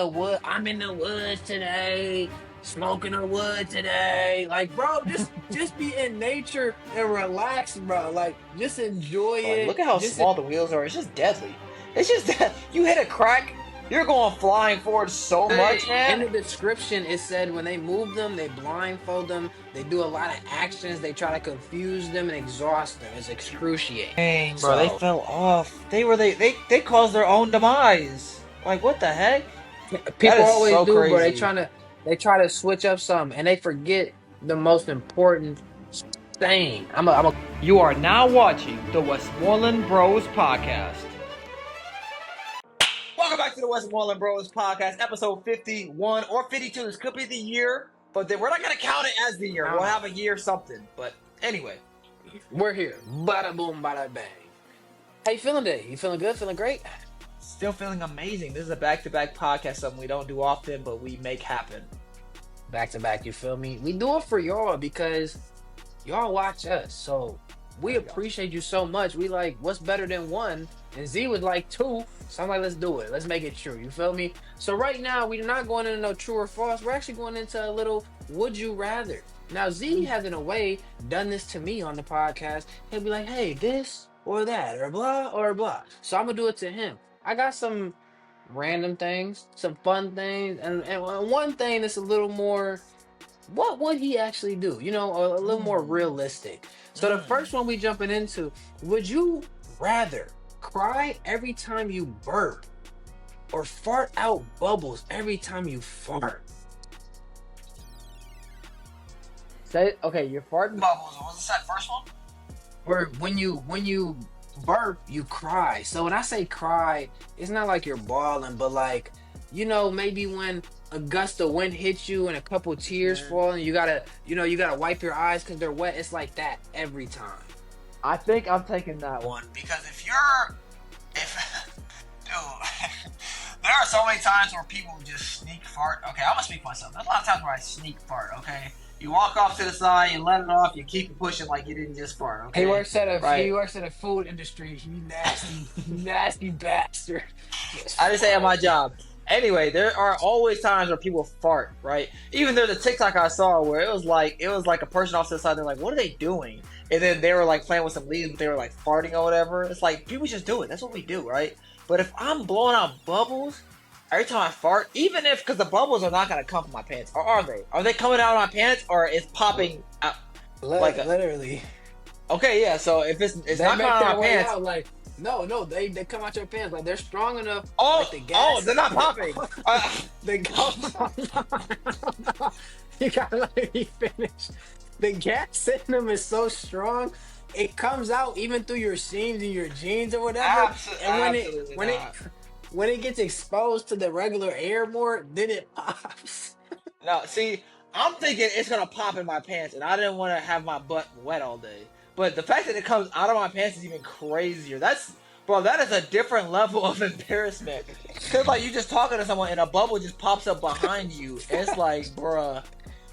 the wood. I'm in the woods today, smoking the wood today. Like, bro, just be in nature and relax, bro. Like, just enjoy Like, it. look at how Just small the wheels are. It's just deadly. It's just that you hit a crack, you're going flying forward so much, in man. the description, it said when they move them, they blindfold them. They do a lot of actions. They try to confuse them and exhaust them. It's excruciating. Dang, bro, they So fell off. They caused their own demise. Like, what the heck? That people is always so do, bro. crazy. They try to switch up something and they forget the most important thing. I'm a You are now watching the Westmoreland Bros podcast. Welcome back to the Westmoreland Bros podcast, episode 51 or 52. This could be the year, but then we're not going to count it as the year. We'll count have a year something. But anyway, it. We're here. Bada boom, bada bang. How you feeling today? You feeling good? Feeling great? still feeling amazing. This is a back-to-back podcast, something we don't do often, but we make happen. Back to back, you feel me? We do it for y'all because y'all watch us. So we appreciate you so much. We like, what's better than one? And Z was like two. So I'm like, let's do it. Let's make it true. You feel me? So right now, we're not going into no true or false. We're actually going into a little would you rather. Now, Z has in a way done this to me on the podcast. He'll be like, hey, this or that, or blah, or blah. So I'm going to do it to him. I got some random things, some fun things, and one thing that's a little more what would he actually do? You know, a little more realistic. So the first one we jumping into, would you rather cry every time you burp or fart out bubbles every time you fart? Say okay, you're farting Bubbles, what was that first one? or when you burp, you cry. So when I say cry, it's not like you're bawling, but like, you know, maybe when a gust of wind hits you and a couple tears fall and you gotta wipe your eyes because they're wet. It's like that every time. I think I'm taking that one because if dude, there are so many times where people just sneak fart. Okay, I'm gonna speak for myself. There's a lot of times where I sneak fart. Okay, you walk off to the side, you let it off, you keep it pushing like you didn't just fart. Okay, He works at a food industry. You nasty, nasty bastard. Just I didn't say at my fart. job. Anyway, there are always times where people fart, right? Even there's a TikTok I saw where it was like a person off to the side. They're like, "What are they doing?" And then they were like playing with some leaves, but they were like farting or whatever. It's like people just do it. That's what we do, right? But if I'm blowing out bubbles every time I fart, even if because the bubbles are not gonna come from my pants, or are they? Are they coming out of my pants, or is popping out like a? Literally. Okay, yeah. So if it's They not make coming out their of my way pants, out like no, they come out your pants like they're strong enough oh, like the oh, gas. they're not popping. They go. You gotta let me finish. The gas in them is so strong, it comes out even through your seams and your jeans or whatever. And Absolutely not. when it gets exposed to the regular air more, then it pops. No, see, I'm thinking it's gonna pop in my pants, and I didn't want to have my butt wet all day. But the fact that it comes out of my pants is even crazier. Bro, that is a different level of embarrassment. Cause like you just talking to someone and a bubble just pops up behind you. And it's like, bruh,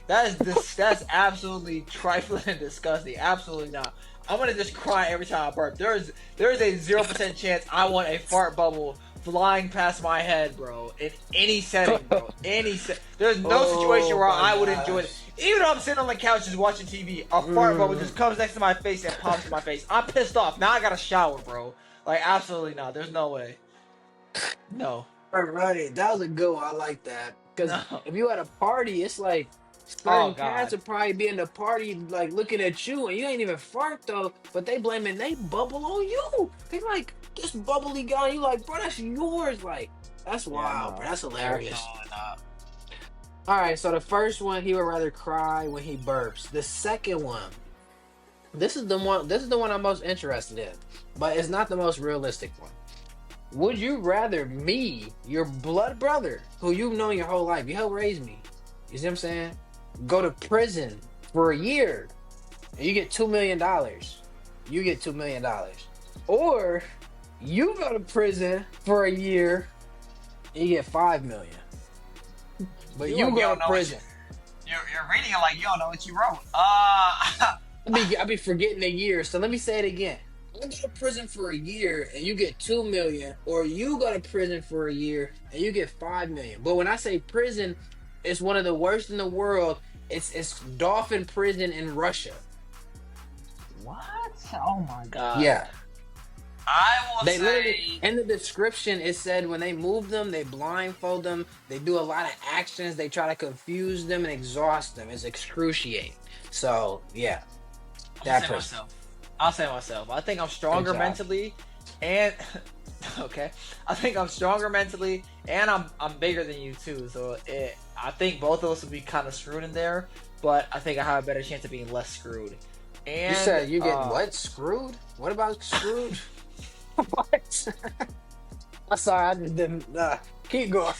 that's absolutely trifling and disgusting. Absolutely not. I'm gonna just cry every time I burp. There is a 0% chance I want a fart bubble flying past my head, bro. In any setting, bro. There's no situation where Oh my I would enjoy it. gosh. Even though I'm sitting on the couch just watching TV, a fart bubble just comes next to my face and pops in my face. I'm pissed off. Now I gotta shower, bro. Like absolutely not. There's no way. No. Right, that was a good one. I like that. Because No. if you at a party, it's like Oh certain cats god. would probably be in the party, like looking at you, and you ain't even fart though, but they blaming they bubble on you. They like this bubbly guy. You like, bro, that's yours. Like, that's Yeah, wild, no. bro. That's hilarious. Absolutely not. All right, so the first one, he would rather cry when he burps. The second one, this is the one. This is the one I'm most interested in, but it's not the most realistic one. Would you rather me, your blood brother, who you've known your whole life, you helped raise me, you see what I'm saying? Go to prison for a year and you get $2 million. You get $2 million. Or you go to prison for a year and you get 5 million. But you go to prison. You're reading it like you don't know what you wrote. I be forgetting the year, so let me say it again. go to prison for a year and you get 2 million, or you go to prison for a year and you get 5 million. But when I say prison, it's one of the worst in the world. It's Dolphin Prison in Russia. What? Oh my god. Yeah. I will They literally say. in the description it said when they move them, they blindfold them, they do a lot of actions, they try to confuse them and exhaust them. It's excruciating. So yeah, I'll that say person. myself. I'll say myself. I think I'm Good stronger job. mentally, and okay. I think I'm stronger mentally, and I'm bigger than you too. So I think both of us would be kind of screwed in there, but I think I have a better chance of being less screwed. You And said you get what? Screwed? What about screwed? What? I'm sorry, I just didn't. Keep going.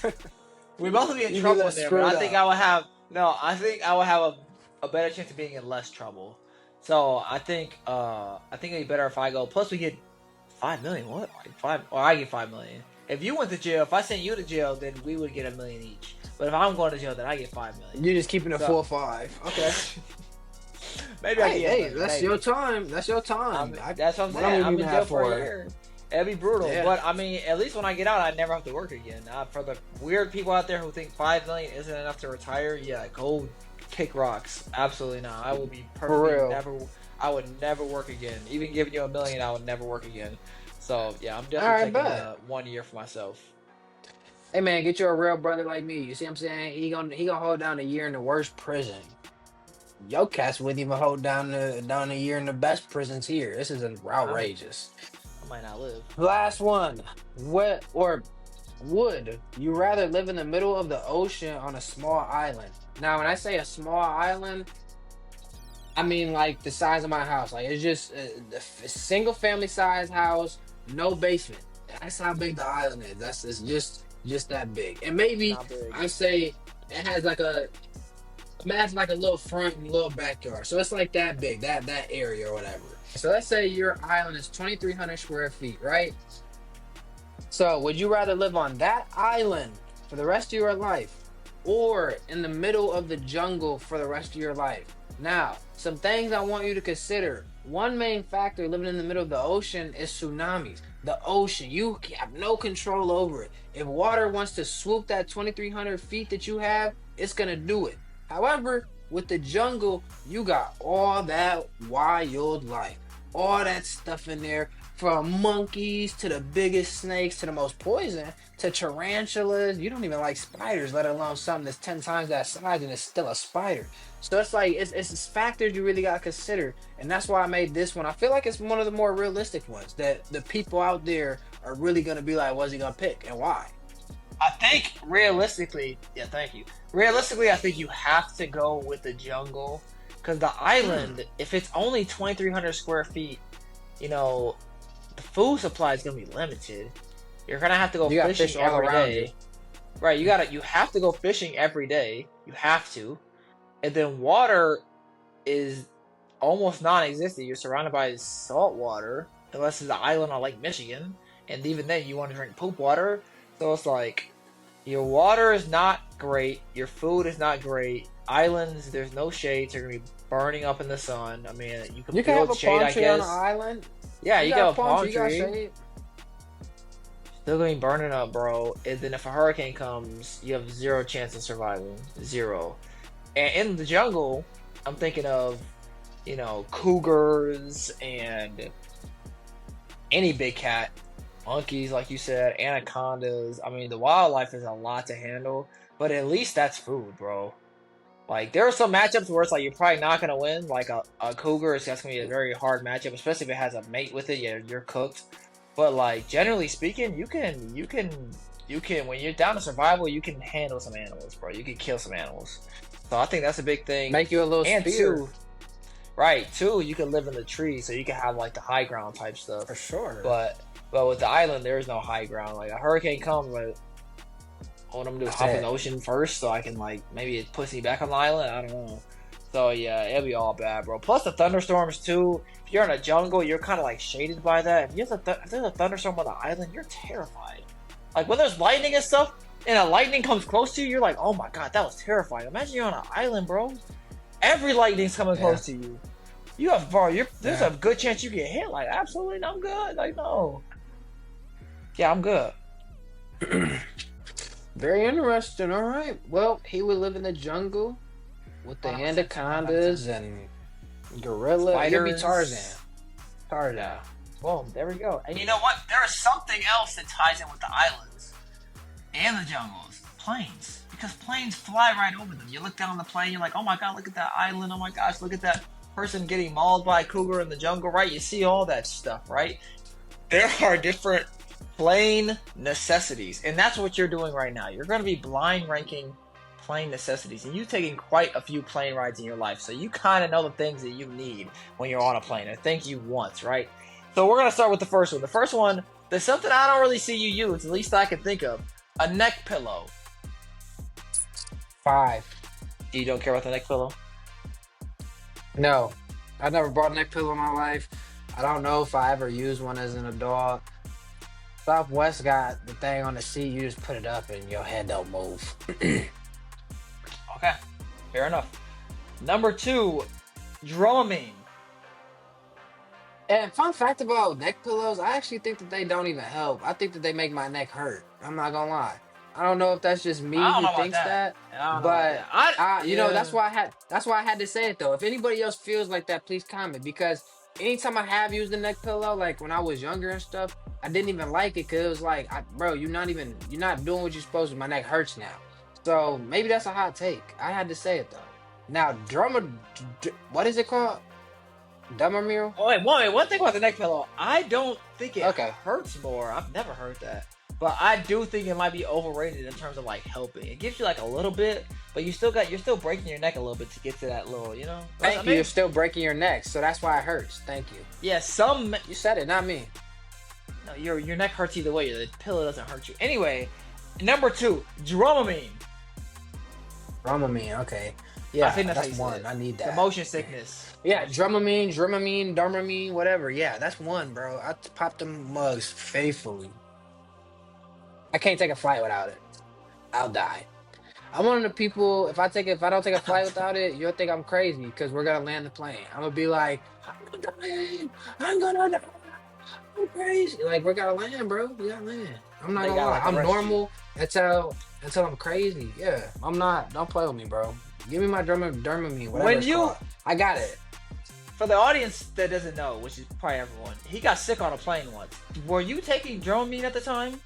we both would be in You trouble get in there. But I screwed think up. I would have no. I think I would have a better chance of being in less trouble. So I think it'd be better if I go. Plus, we get 5 million. What? Like five? Or I get 5 million. If you went to jail, if I sent you to jail, then we would get 1 million each. But if I'm going to jail, then I get 5 million. You're just keeping a So 4-5. Okay. maybe I Hey, get. hey, 1 million, that's maybe. your time. That's your time. That's what I'm What saying. I'm I'm even in jail at for a for? year. It'd be brutal, Yeah. but I mean, at least when I get out, I never have to work again. For the weird people out there who think 5 million isn't enough to retire, yeah, go kick rocks. Absolutely not. I will be perfectly real. never. I would never work again. Even giving you 1 million, I would never work again. So yeah, I'm All definitely right, taking bet. 1 year for myself. Hey man, get you a real brother like me. You see what I'm saying? He gonna hold down a year in the worst prison. Yo cats wouldn't even hold down a year in the best prisons here. This is I, outrageous. I might not live. Last one. What or would you rather live in the middle of the ocean on a small island? Now, when I say a small island, I mean like the size of my house. Like it's just a single family size house, no basement. That's how big the island is. It's just that big. And maybe Not big. I say it has like a imagine like a little front and little backyard. So it's like that big, that area or whatever. So let's say your island is 2,300 square feet, right? So would you rather live on that island for the rest of your life, or in the middle of the jungle for the rest of your life? Now, some things I want you to consider. One main factor living in the middle of the ocean is tsunamis. The ocean, you have no control over it. If water wants to swoop that 2,300 feet that you have, it's gonna do it. However, with the jungle, you got all that wild life, all that stuff in there, from monkeys to the biggest snakes to the most poison to tarantulas. You don't even like spiders, let alone something that's 10 times that size and it's still a spider. So it's like it's factors you really gotta consider, and that's why I made this one. I feel like it's one of the more realistic ones that the people out there are really gonna be like, what's he gonna pick and why? I think realistically, yeah, thank you. Realistically, I think you have to go with the jungle because the island, if it's only 2,300 square feet, you know, the food supply is gonna be limited. You're gonna have to go You got fishing fish all every around you. day, right? You have to go fishing every day. You have to, and then water is almost non-existent. You're surrounded by salt water, unless it's an island on Lake Michigan, and even then, you want to drink poop water. So it's like your water is not great, your food is not great. Islands, there's no shade, so you're gonna be burning up in the sun. I mean, you can You can have build a shade, palm I tree on an guess. island. Yeah, you got a palm you got tree. shade. Still gonna be burning up, bro. And then if a hurricane comes, you have zero chance of surviving. Zero. And in the jungle, I'm thinking of, cougars and any big cat, monkeys, like you said, anacondas. I mean, the wildlife is a lot to handle, but at least that's food, bro. Like, there are some matchups where it's like you're probably not gonna win. Like a cougar, that's gonna be a very hard matchup, especially if it has a mate with it. Yeah, you're cooked. But like generally speaking, you can when you're down to survival, you can handle some animals, bro. You can kill some animals. So I think that's a big thing. Make you a little And spear. two, right? Two, you can live in the trees, so you can have like the high ground type stuff. For sure. But with the island, there is no high ground. Like a hurricane comes, but what I'm gonna do is hop in the ocean first, so I can like maybe it puts me back on the island. I don't know. So yeah, it'll be all bad, bro. Plus the thunderstorms too. If you're in a jungle, you're kind of like shaded by that. If there's a thunderstorm on the island, you're terrified. Like when there's lightning and stuff, and a lightning comes close to you, you're like, oh my god, that was terrifying. Imagine you're on an island, bro. Every lightning's coming Yeah. close to you. You have bro. There's Yeah. a good chance you get hit. Like absolutely, I'm good. Like no. Yeah, I'm good. Very interesting. All right. Well, he would live in the jungle with the 100%. 100%. anacondas and gorilla. He'll be Tarzan. Spiders. Tarzan. Yeah. Boom. There we go. And you know what? There is something else that ties in with the islands and the jungles. Planes. Because planes fly right over them. You look down the plane, you're like, oh my god, look at that island. Oh my gosh, look at that person getting mauled by a cougar in the jungle, right? You see all that stuff, right? There are different plane necessities. And that's what you're doing right now. You're going to be blind ranking plane necessities. And you've taken quite a few plane rides in your life. So you kind of know the things that you need when you're on a plane. The things you want, right? So we're going to start with the first one. The first one, there's something I don't really see you use, at least I can think of. A neck pillow. 5. You don't care about the neck pillow? No, I never bought a neck pillow in my life. I don't know if I ever used one as an adult. Southwest got the thing on the seat. You just put it up and your head don't move. Okay, fair enough. Number 2, Dramamine. And fun fact about neck pillows, I actually think that they don't even help. I think that they make my neck hurt. I'm not gonna lie. I don't know if that's just me I don't know who about thinks that. that, I don't know about but that. you know, Yeah. that's why I had to say it though. If anybody else feels like that, please comment because anytime I have used a neck pillow, like when I was younger and stuff, I didn't even like it because it was like, bro, you're not doing what you're supposed to. My neck hurts now, so maybe that's a hot take. I had to say it though. Now, what is it called? Dramamine? Oh, wait, one thing about the neck pillow, I don't think it Okay. hurts more. I've never heard that. But I do think it might be overrated in terms of like helping. It gives you like a little bit, but you're still breaking your neck a little bit to get to that little, you know? Thank you. You're still breaking your neck, so that's why it hurts. Thank you. Yeah, You said it, not me. no, your neck hurts either way. The pillow doesn't hurt you. Anyway, number 2, Dramamine. Dramamine, okay. Yeah, I think that's how that's you say one. it. I need The that. motion sickness. Yeah, Dramamine, whatever. Yeah, that's one, bro. I pop them mugs faithfully. I can't take a flight without it. I'll die. I'm one of the people. If I don't take a flight without it, you'll think I'm crazy because we're gonna land the plane. I'm gonna be like, I'm gonna die. I'm gonna die. I'm crazy. Like we're gonna land, bro. We gotta land. I'm not They gonna gotta, lie. like, I'm arrest you. normal until I'm crazy. Yeah, I'm not. Don't play with me, bro. Give me my Dramamine. Whatever When it's you- called. I got it. For the audience that doesn't know, which is probably everyone, he got sick on a plane once. Were you taking Dramamine at the time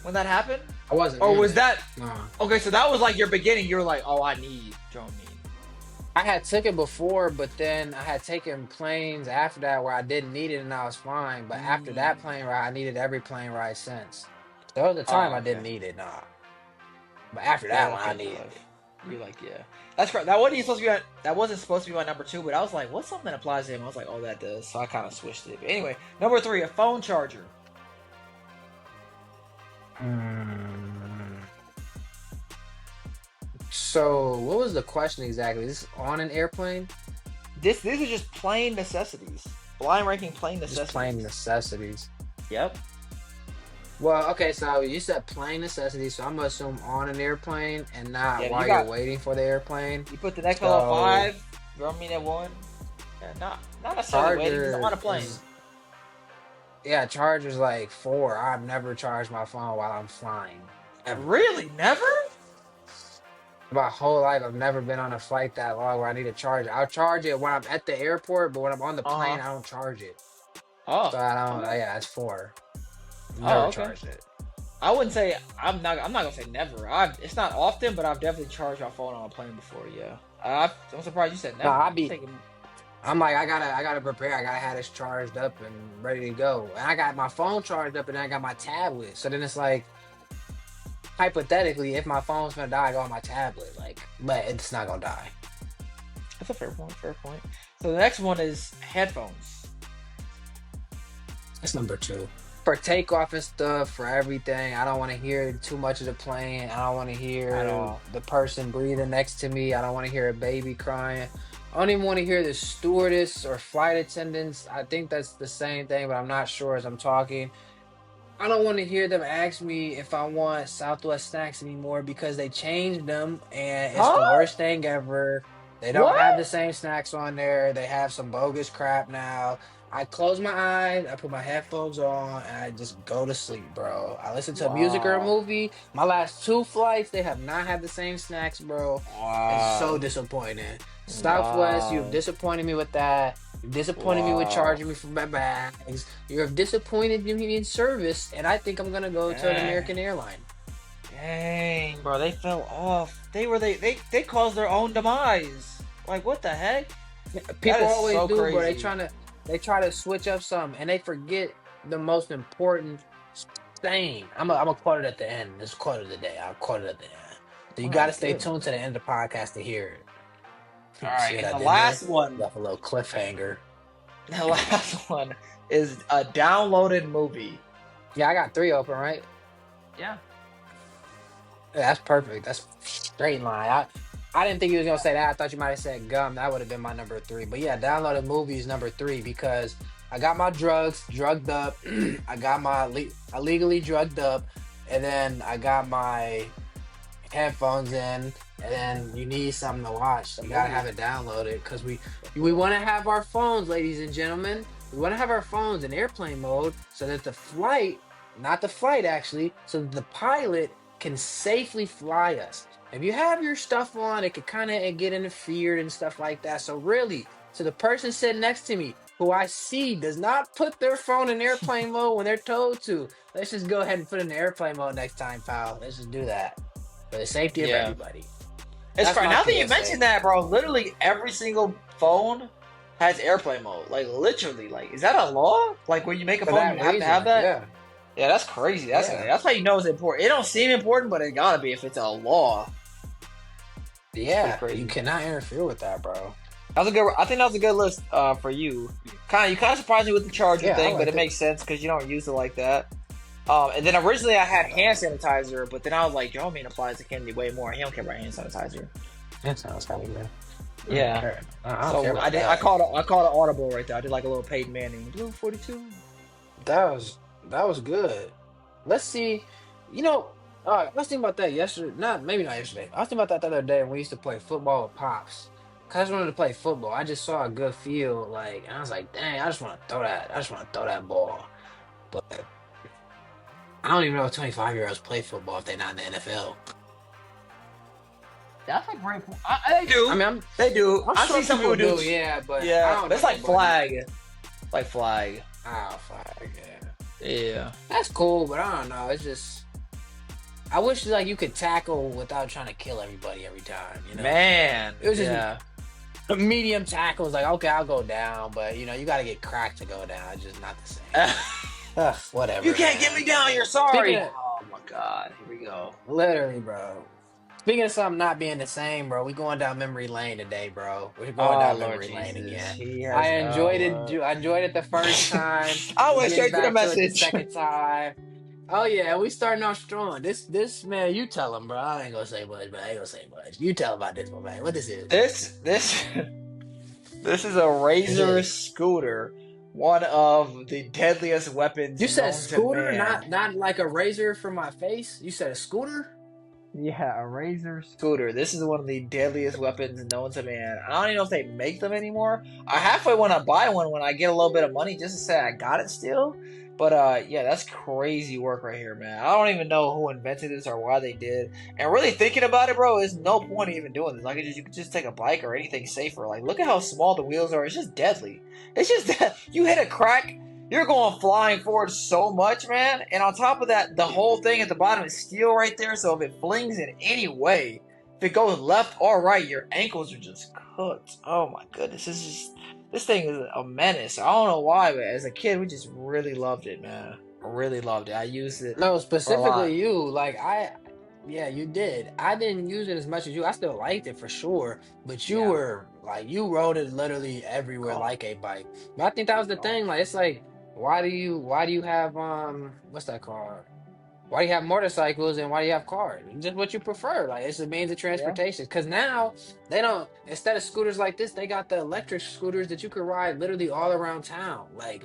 when that happened? I wasn't. Or on was it. that No. okay? So that was like your beginning. You were like, "Oh, I need Dramamine." I had took it before, but then I had taken planes after that where I didn't need it and I was fine. But after that plane ride, I needed every plane ride since. There was a time I didn't okay. need it, nah. But after that one, I Okay, needed life. it. You're like, yeah, that's correct. That wasn't supposed to be. That wasn't supposed to be my number 2, but I was like, what's something that applies to him? I was like, oh, that does. So I kind of switched it. But anyway, number 3, a phone charger. So, what was the question exactly? Is this on an airplane? These are just plain necessities. Blind ranking plain necessities. Just plain necessities. Yep. Well, okay, so you said plain necessities, so I'm gonna assume on an airplane and not Yeah, you while got- you're waiting for the airplane. You put the neck pillow So- 5. Dramamine at 1. Yeah, not necessarily waiting. Just on a plane. Yeah, charger's like 4. I've never charged my phone while I'm flying. Ever. Really? Never? My whole life, I've never been on a flight that long where I need to charge it. I'll charge it when I'm at the airport, but when I'm on the plane, I don't charge it. Oh. So I don't. okay. Yeah, it's 4. Oh, Never okay. charged it. I wouldn't say I'm not gonna say never. It's not often, but I've definitely charged my phone on a plane before. Yeah, I'm surprised you said never. Nah, Thinking- I'm like, I gotta prepare. I gotta have this charged up and ready to go. And I got my phone charged up, and then I got my tablet. So then it's like, hypothetically, if my phone's gonna die, I go on my tablet. Like, but it's not gonna die. That's a fair point. Fair point. So the next one is headphones. That's number 2. For takeoff and stuff, for everything. I don't want to hear too much of the plane. I don't want to hear At all. the person breathing next to me. I don't want to hear a baby crying. I don't even want to hear the stewardess or flight attendants. I think that's the same thing, but I'm not sure as I'm talking. I don't want to hear them ask me if I want Southwest snacks anymore because they changed them and it's the Huh? worst thing ever. They don't have What? the same snacks on there. They have some bogus crap now. I close my eyes, I put my headphones on, and I just go to sleep, bro. I listen to music or a Wow. movie. My last two flights, they have not had the same snacks, bro. It's so Wow. disappointing. Southwest, you've Wow. disappointed me with that. You've disappointed me with Wow. charging me for my bags. You've disappointed me in service, and I think I'm gonna go to an Dang. American airline. Dang, bro, they fell off. They caused their own demise. Like what the heck? That People is always so do, but crazy. they try to switch up something and they forget the most important thing. I'm a quote it at the end. This quote of the day. I'll quote it at the end. So you Oh got my to stay tuned goodness. to the end of the podcast to hear All it. See right, what and I the did there? last one, Left a little cliffhanger. the last one is a downloaded movie. Yeah, I got three open, right? Yeah. Yeah, that's perfect. That's straight line. I didn't think you was gonna say that. I thought you might have said gum. That would have been my number three. But yeah, downloaded movies number three because I got my drugs drugged up. I got my I legally drugged up, and then I got my headphones in, and then you need something to watch. So you gotta have it downloaded because we want to have our phones, ladies and gentlemen. We want to have our phones in airplane mode so that the flight, not the flight actually, so that the pilot can safely fly us. If you have your stuff on, it could kind of get interfered and stuff like that. So really, to the person sitting next to me, who I see does not put their phone in airplane mode when they're told to, let's just go ahead and put it in airplane mode next time, pal. Let's just do that for the safety of Yeah. everybody. It's That's fine. my Now that you PSA. mentioned that, bro, literally every single phone has airplane mode. Like literally, like is that a law? Like when you make a For phone, that you have to reason, have that. yeah. Yeah, that's crazy. Yeah. That's how you know it's important. It don't seem important, but it gotta be if it's a law. It's pretty Yeah, you crazy. cannot interfere with that, bro. That was a good. I think that was a good list for you. You kind of surprised me with the charger Yeah, I thing, but liked it it. makes sense because you don't use it like that. And then originally I had hand sanitizer, but then I was like, Joe mean applies to Kennedy way more. He don't care about hand sanitizer. That sounds kind of good. Yeah. I don't care So about that. I called an audible right there. I did like a little Peyton Manning. Blue 42. That was good. Let's see. You know, I was thinking about that yesterday. Maybe not yesterday. I was thinking about that the other day when we used to play football with pops. Cause I just wanted to play football. I just saw a good field, like, and I was like, dang, I just want to throw that. I just want to throw that ball. But I don't even know if 25-year-olds play football if they're not in the NFL. That's a great point. They do. I mean, I'm They do. I'm I sure see some people people do, do. yeah, but I Yeah, don't but it's know like nobody. flag. Like flag. Oh, fuck, yeah. Yeah. That's cool, but I don't know. It's just I wish like you could tackle without trying to kill everybody every time. You know, Man. it was just Yeah. a medium tackle. It's like okay, I'll go down, but you know you got to get cracked to go down. It's just not the same. Ugh, whatever. You can't man. get me down. You're sorry. Speaking of, Oh my god. Here we go. literally, bro. Speaking of something not being the same, bro, we going down memory lane today, bro. We're going Oh down Lord memory lane Jesus. again. He has I enjoyed it. no. I enjoyed it the first time. I We went getting straight to the back to it the message. second time. Oh yeah, we starting off strong. This man, you tell him, bro. I ain't gonna say much, but I ain't gonna say much. You tell him about this one, man. What this is? This is a Razor scooter, one of the deadliest weapons. You said known to scooter, man. not like a razor for my face. You said a scooter. Yeah, a Razor scooter. This is one of the deadliest weapons known to man. I don't even know if they make them anymore. I halfway want to buy one when I get a little bit of money just to say I got it still. But yeah, that's crazy work right here, man. I don't even know who invented this or why they did. And really thinking about it, bro, there's no point in even doing this. Like you could just take a bike or anything safer. Like look at how small the wheels are. It's just deadly. It's just that you hit a crack. You're going flying forward so much, man. And on top of that, the whole thing at the bottom is steel right there. So if it flings in any way, if it goes left or right, your ankles are just cooked. Oh my goodness. This thing is a menace. I don't know why, but as a kid, we just really loved it, man. I really loved it. I used it No, for a lot. specifically you. Like yeah, you did. I didn't use it as much as you. I still liked it for sure, but you Yeah. were like you rode it literally everywhere God. like a bike. But I think that was the thing. Like it's like why do you have what's that called? Why do you have motorcycles and why do you have cars? Just what you prefer. Like it's a means of Yeah. transportation. Because now they don't. Instead of scooters like this, they got the electric scooters that you could ride literally all around town, like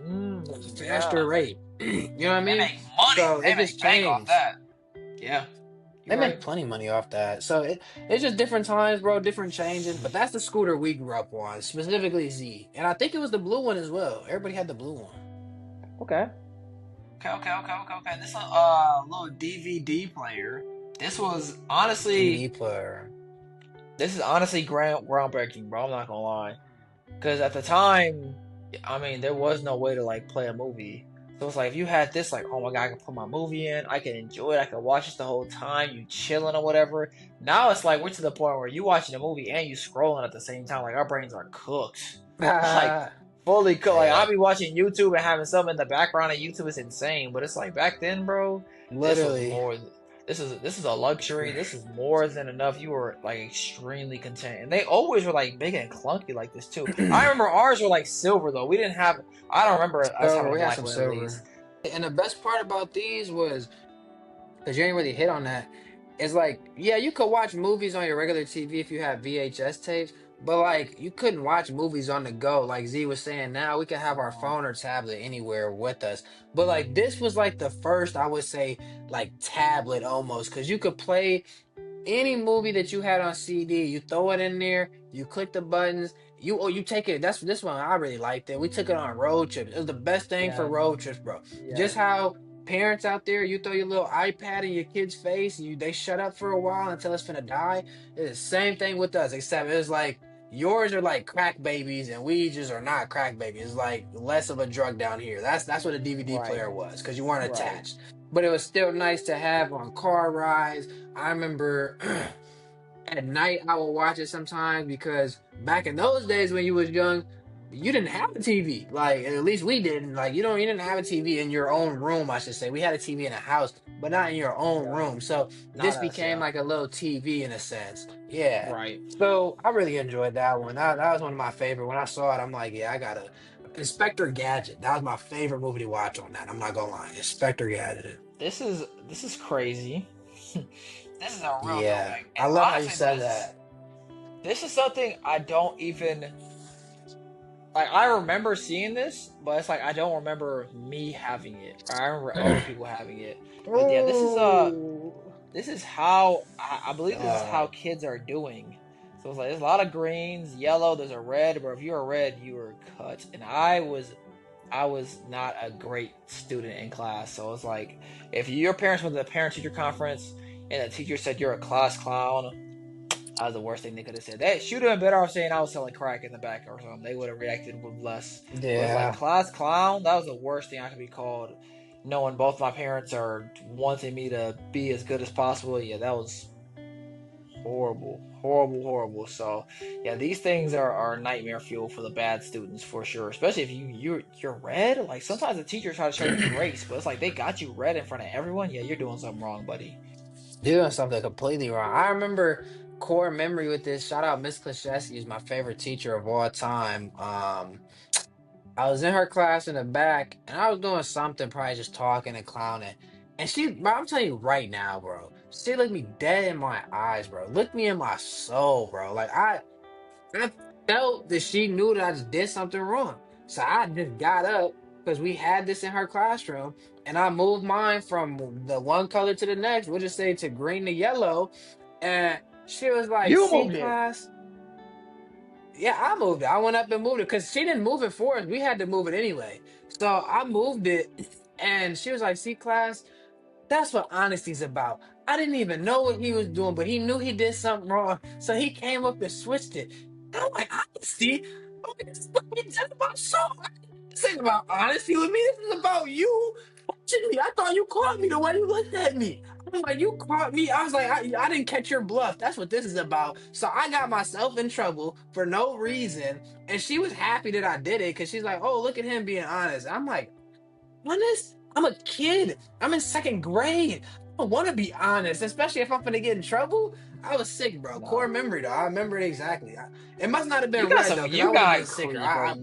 faster Yeah. rate. You know what I They mean? make money. So They it make just bank off changed. that. Yeah. You They right. make plenty money off that. So it's just different times, bro, different changes. But that's the scooter we grew up on, specifically Z. And I think it was the blue one as well. Everybody had the blue one. Okay. Okay. This is a little DVD player. This was honestly, DVD player. this is honestly groundbreaking, bro. I'm not gonna lie. Because at the time, I mean, there was no way to like play a movie. So it's like if you had this, like, oh my god, I can put my movie in, I can enjoy it, I can watch this the whole time, you chilling or whatever. Now it's like we're to the point where you watching a movie and you scrolling at the same time. Like our brains are cooked, like fully cooked. Like I'll Yeah, be watching YouTube and having something in the background of YouTube is insane. But it's like back then, bro, this was literally. more. This is a luxury. This is more than enough. You were like extremely content, and they always were like big and clunky like this too. I remember ours were like silver though. We didn't have. I don't remember us Silver, having a we had black some one at least. silver. And the best part about these was, because you ain't really hit on that, is like, yeah, you could watch movies on your regular TV if you have VHS tapes, but like you couldn't watch movies on the go. Like Z was saying, now we can have our phone or tablet anywhere with us. But like this was like the first, I would say, like tablet almost, because you could play any movie that you had on CD, you throw it in there, you click the buttons, you take it. That's this one I really liked it. We took it on road trips. It was the best thing for Yeah, road trips, bro. yeah, Just how parents out there, you throw your little iPad in your kid's face, and they shut up for a while until it's finna die. It's the same thing with us, except it's like yours are like crack babies and we just are not crack babies. It's like less of a drug down here. That's what a DVD right, player was, because you weren't right. attached. But it was still nice to have on car rides. I remember at night I would watch it sometimes because back in those days when you was young, you didn't have a TV. Like at least we didn't. Like you didn't have a TV in your own room, I should say. We had a TV in a house, but not in your own Yeah, room. So not this us. became Yeah, like a little TV in a sense. Yeah. right. So I really enjoyed that one. That was one of my favorite. When I saw it, I'm like, yeah, I gotta Inspector Gadget. That was my favorite movie to watch on that. I'm not gonna lie. Inspector Gadget. This is crazy. This is a real Yeah. throwback, I and love how you honestly, said that. this is something I don't even like. I remember seeing this, but it's like I don't remember me having it. I remember other people having it. But yeah, Oh, this is how I believe this is how God. kids are doing. So it's like there's a lot of greens, yellow, there's a red, but if you're a red, you were cut. And I was not a great student in class. So it's like if your parents went to the parent teacher conference and the teacher said you're a class clown, that was the worst thing they could have said. They should have been better off saying I was selling crack in the back or something. They would have reacted with less. But it's like Yeah. class clown. That was the worst thing I could be called. Knowing both my parents are wanting me to be as good as possible. Yeah, that was horrible, horrible, horrible. So yeah, these things are nightmare fuel for the bad students for sure. Especially if you're red. Like sometimes the teachers try to show you grace, but it's like they got you red in front of everyone. Yeah, you're doing something wrong, buddy. Doing something completely wrong. I remember core memory with this. Shout out Miss Klashevsky is my favorite teacher of all time. I was in her class in the back and I was doing something, probably just talking and clowning. And bro, I'm telling you right now, bro, she looked me dead in my eyes, bro. Looked me in my soul, bro. I felt that she knew that I just did something wrong. So I just got up because we had this in her classroom and I moved mine from the one color to the next. We'll just say to green to yellow. And she was like, You see, moved it. class. Yeah, I moved it. I went up and moved it because she didn't move it for us. We had to move it anyway. So I moved it and she was like, see, class, that's what honesty's about. I didn't even know what he was doing, but he knew he did something wrong. So he came up and switched it. And I'm like, honesty? I'm like, this is what we did about so. This ain't about honesty with me. This is about you watching me. I thought you caught me the way you looked at me. I'm like, you caught me. I was like, I didn't catch your bluff. That's what this is about. So I got myself in trouble for no reason. And she was happy that I did it because she's like, oh, look at him being honest. I'm like, honest? I'm a kid. I'm in second grade. I don't want to be honest, especially if I'm gonna get in trouble. I was sick, bro. No. Core memory, though. I remember it exactly. It must not have You been got red some. though, because I You would have been got sicker. bro.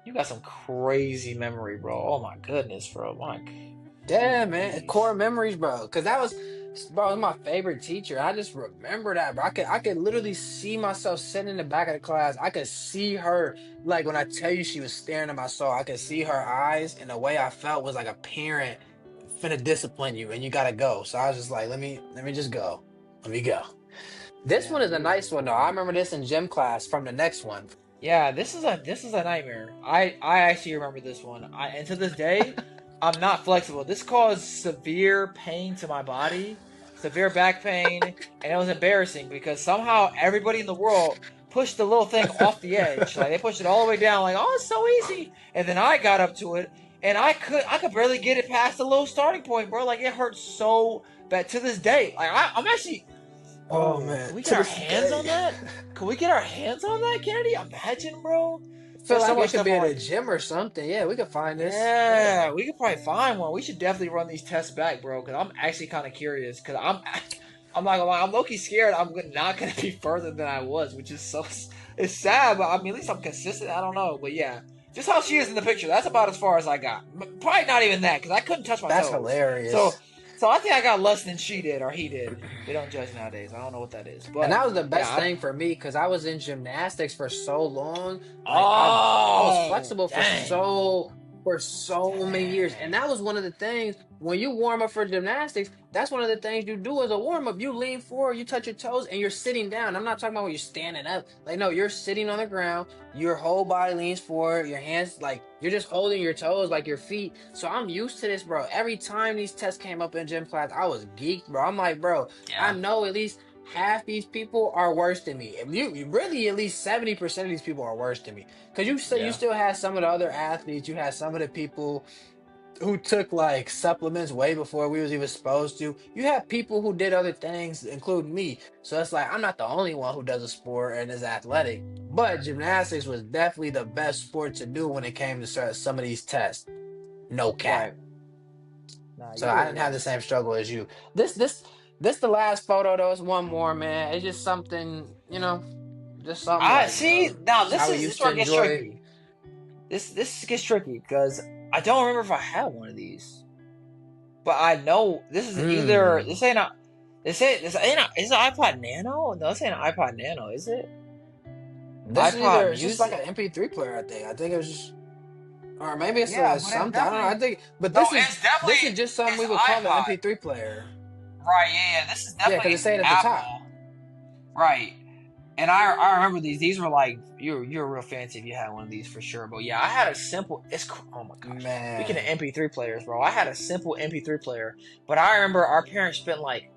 You got some crazy memory, bro. Oh my goodness, bro. My Yeah, man. jeez. Core memories, bro. Because bro, it was my favorite teacher. I just remember that, bro. I could literally see myself sitting in the back of the class. I could see her, like when I tell you she was staring at my soul. I could see her eyes, and the way I felt was like a parent finna discipline you and you gotta go. So I was just like, let me just go. Let me go. This Yeah. one is a nice one though. I remember this in gym class from the next one. Yeah, this is a nightmare. I actually remember this one. And to this day, I'm not flexible. This caused severe pain to my body, severe back pain, and it was embarrassing because somehow everybody in the world pushed the little thing off the edge. Like they pushed it all the way down, like, oh, it's so easy. And then I got up to it, and I could barely get it past the low starting point, bro. Like it hurt so bad to this day. Like I'm actually. Oh Bro, man, can we to get our this hands on day. that? Can we get our hands on that, Kennedy? Imagine, bro. I feel There's so like much it could stuff be on at a like, gym or something. Yeah, we could find this. Yeah. yeah, we could probably find one. We should definitely run these tests back, bro. Because I'm actually kind of curious. Because I'm not gonna lie, I'm low-key scared. Not gonna be further than I was, which is so. It's sad, but I mean, at least I'm consistent. I don't know, but yeah, just how she is in the picture. That's about as far as I got. Probably not even that, because I couldn't touch my That's toes. hilarious. So I think I got less than she did or he did. They don't judge nowadays. I don't know what that is, but And that was the yeah. best thing for me because I was in gymnastics for so long. Like I was Oh, flexible dang. for so many years. And that was one of the things when you warm up for gymnastics, that's one of the things you do as a warm up. You lean forward, you touch your toes, and you're sitting down. I'm not talking about when you're standing up. Like, no, you're sitting on the ground, your whole body leans forward, your hands, like, you're just holding your toes like your feet. So I'm used to this, bro. Every time these tests came up in gym class, I was geeked, bro. I'm like, bro, I Yeah. know at least half these people are worse than me. If you really at least 70% of these people are worse than me. Because you say you Yeah. still had some of the other athletes, you had some of the people who took like supplements way before we was even supposed to. You have people who did other things, including me. So it's like I'm not the only one who does a sport and is athletic. But gymnastics was definitely the best sport to do when it came to some of these tests. No cap. Right. Nah, So you're I really didn't have right. the same struggle as you. This the last photo though. It's one more, man. It's just something, just something I like, see. Now how we this used to where it gets enjoy. tricky. This gets tricky because I don't remember if I had one of these, but I know this is either Hmm. this ain't a, is it an iPod Nano? No, this ain't an iPod Nano, is it? This is iPod either it's just like Music. an MP3 player. I think. I think it was just, or maybe it's Yeah, but it's something. I don't know. I definitely think, but no. It's this definitely is just something it's we would call an iPod. MP3 player. Right. Yeah. This is Yeah, because definitely it's saying at the top. Apple. Right. And I remember these. These were like you're real fancy if you had one of these for sure. But yeah, I had a simple. Oh my gosh. Speaking of Man, MP3 players, bro, I had a simple MP3 player. But I remember our parents spent like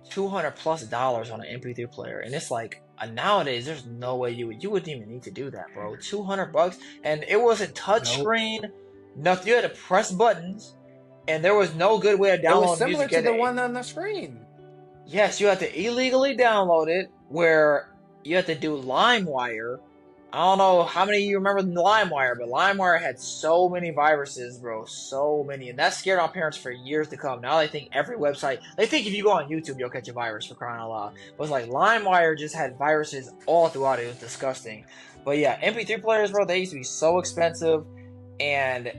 $200+ on an MP3 player, and it's like nowadays there's no way you wouldn't even need to do that, bro. $200, and it wasn't nope. touchscreen. Nothing. You had to press buttons, and there was no good way to It was download similar music. to the one on the screen. Yes, you have to illegally download it, where you have to do LimeWire. I don't know how many of you remember LimeWire, but LimeWire had so many viruses, bro. So many. And that scared our parents for years to come. Now they think every website, they think if you go on YouTube, you'll catch a virus for crying out loud. But it's like LimeWire just had viruses all throughout it. It was disgusting. But yeah, MP3 players, bro, they used to be so expensive. And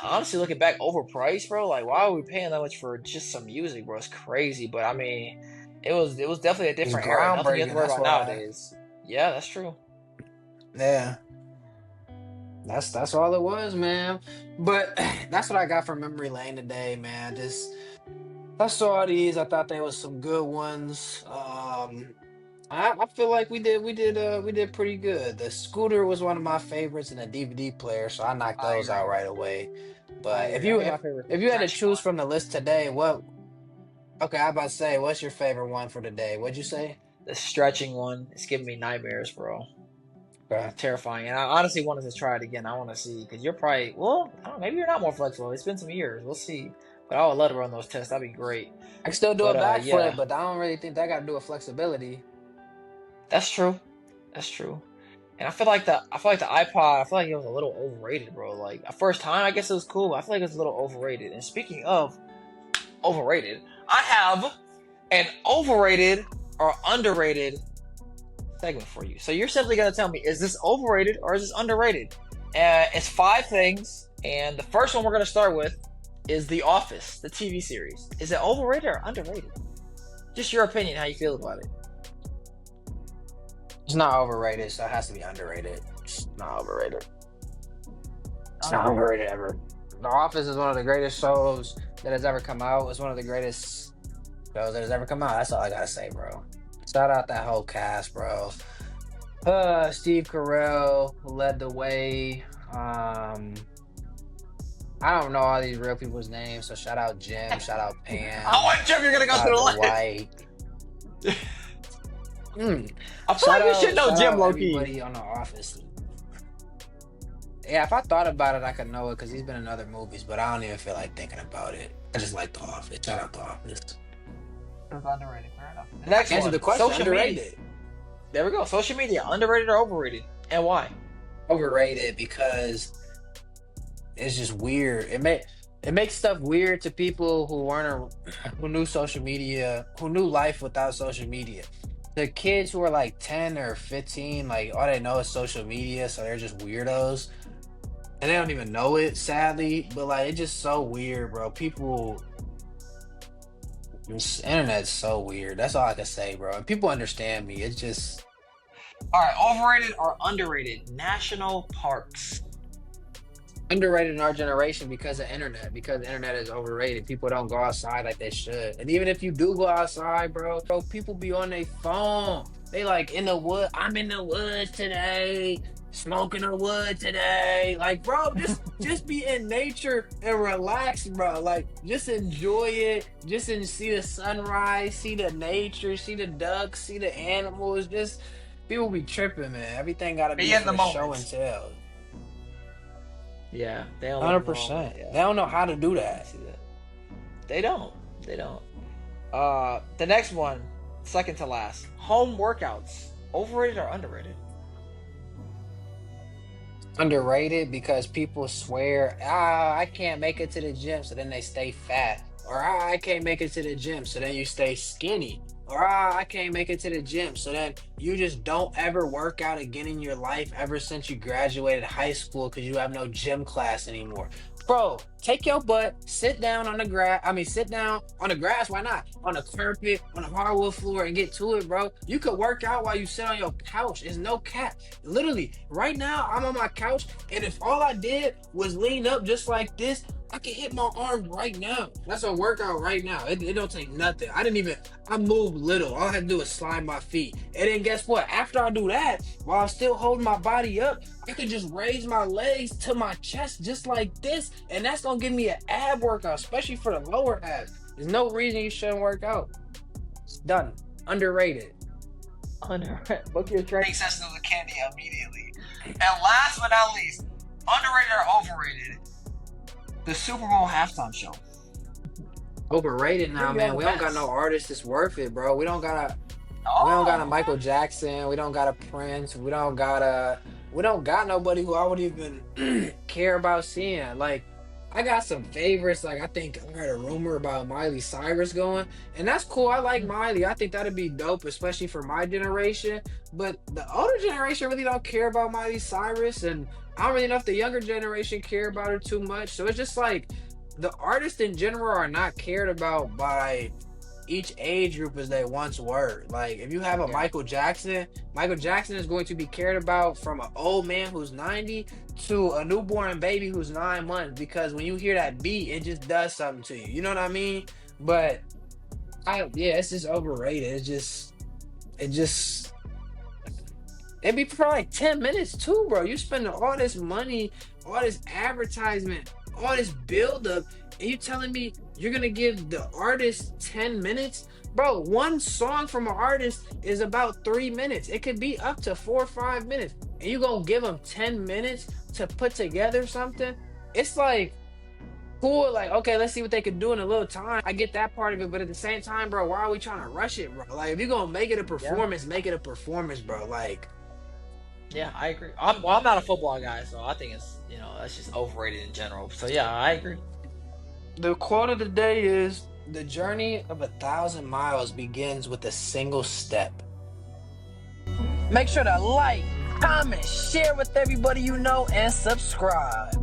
honestly, looking back, overpriced, bro. Like, why are we paying that much for just some music, bro? It's crazy. But I mean, it was definitely a It's different era. Nothing you have to groundbreaking. worry That's about why. nowadays. Yeah, that's true. Yeah, that's all it was, man. But that's what I got from memory lane today, man. Just I saw these. I thought they was some good ones. I feel like we did pretty good. The scooter was one of my favorites and the DVD player, so I knocked I those out agree. right away. I But if agree. I you think if my favorite is if the you had to stretchy choose one. from the list today, what okay, I about to say, what's your favorite one for today? What'd you say? The stretching one, it's giving me nightmares, bro. Okay. Terrifying. And I honestly wanted to try it again. I want to see because you're probably well. I don't know, maybe you're not more flexible. It's been some years. We'll see. But I would love to run those tests. That'd be great. I can still do a But backflip, yeah, but I don't really think that got to do with flexibility. that's true. That's true. And I feel like the iPod. I feel like it was a little overrated, bro. Like at first time, I guess it was cool, but I feel like it's a little overrated. And speaking of overrated, I have an overrated or underrated segment for you. So you're simply gonna tell me, is this overrated or is this underrated? It's 5 things, and the first one we're gonna start with is The Office, the TV series. Is it overrated or underrated? Just your opinion, how you feel about it. It's not overrated, so it has to be underrated. It's not overrated. It's not Underrated. overrated ever. The Office is one of the greatest shows that has ever come out. It's one of the greatest shows that has ever come out. That's all I gotta say, bro. Shout out that whole cast, bro. Steve Carell who led the way. I don't know all these real people's names, so shout out Jim, shout out I Pam, want Jim. You're gonna go shout through out the list. Dwight. Mm. I feel like you should know Shout Jim out low key. everybody on The Office. Yeah, if I thought about it, I could know it because he's been in other movies, but I don't even feel like thinking about it. I just like The Office. Shout out The Office. That's underrated. Fair enough. The next Answer one. the question. Social Underrated. media. There we go. Social media, underrated or overrated, and why? Overrated because it's just weird. It makes stuff weird to people who knew social media, who knew life without social media. The kids who are like 10 or 15, like all they know is social media, so they're just weirdos. And they don't even know it, sadly. But like it's just so weird, bro. This internet's so weird. That's all I can say, bro. And people understand me. It's just All right, overrated or underrated? National parks. underrated in our generation because of internet. Because the internet is overrated. People don't go outside like they should. And even if you do go outside, bro, people be on their phone. They like in the wood. I'm in the woods today. Smoking the wood today. Like, bro, just be in nature and relax, bro. Like, just enjoy it. See the sunrise, see the nature, see the ducks, see the animals. Just people be tripping, man. Everything gotta Be be in for the show and moment. tell. Yeah, they don't. 100%. Yeah. They don't know how to do that. See that? They don't. They don't. The next one, second to last, home workouts. Overrated or underrated? Underrated because people swear, I can't make it to the gym, so then they stay fat. Or I can't make it to the gym, so then you stay skinny. Or I can't make it to the gym, so then you just don't ever work out again in your life ever since you graduated high school because you have no gym class anymore. Bro, take your butt, sit down on the grass. I mean, sit down on the grass. Why not? On the carpet, on the hardwood floor, and get to it, bro. You could work out while you sit on your couch. It's no cap. Literally, right now, I'm on my couch, and if all I did was lean up just like this, I can hit my arm right now. That's a workout right now. It don't take nothing. I moved little. All I had to do is slide my feet. And then guess what? After I do that, while I'm still holding my body up, I could just raise my legs to my chest just like this. And that's going to give me an ab workout, especially for the lower abs. There's no reason you shouldn't work out. It's done. Underrated. Book your training session with Candy immediately. And last but not least, underrated or overrated? The Super Bowl halftime show. Overrated now, Who you man. on We the don't got best? no artist that's worth it, bro. We don't got a Michael Jackson. We don't got a Prince. We don't got nobody who I would even care about seeing. Like, I got some favorites. Like, I think I heard a rumor about Miley Cyrus going, and that's cool. I like Miley. I think that'd be dope, especially for my generation. But the older generation really don't care about Miley Cyrus, and I don't really know if the younger generation care about her too much. So it's just like the artists in general are not cared about by each age group as they once were. Like, if you have a Yeah. Michael Jackson is going to be cared about from an old man who's 90 to a newborn baby who's 9 months, because when you hear that beat, it just does something to you. You know what I mean? But it's just overrated. It'd be for like 10 minutes too, bro. You spending all this money, all this advertisement, all this buildup, and you telling me you're gonna give the artist 10 minutes? Bro, one song from an artist is about 3 minutes. It could be up to 4 or 5 minutes. And you gonna give them 10 minutes to put together something? It's like, cool, like, okay, let's see what they could do in a little time. I get that part of it, but at the same time, bro, why are we trying to rush it, bro? Like, if you're gonna make it a performance, make it a performance, bro. Like, Yeah, I agree. I'm not a football guy, so I think it's that's just overrated in general. So yeah, I agree. the quote of the day is, the journey of 1,000 miles begins with a single step. Make sure to like, comment, share with everybody you know, and subscribe.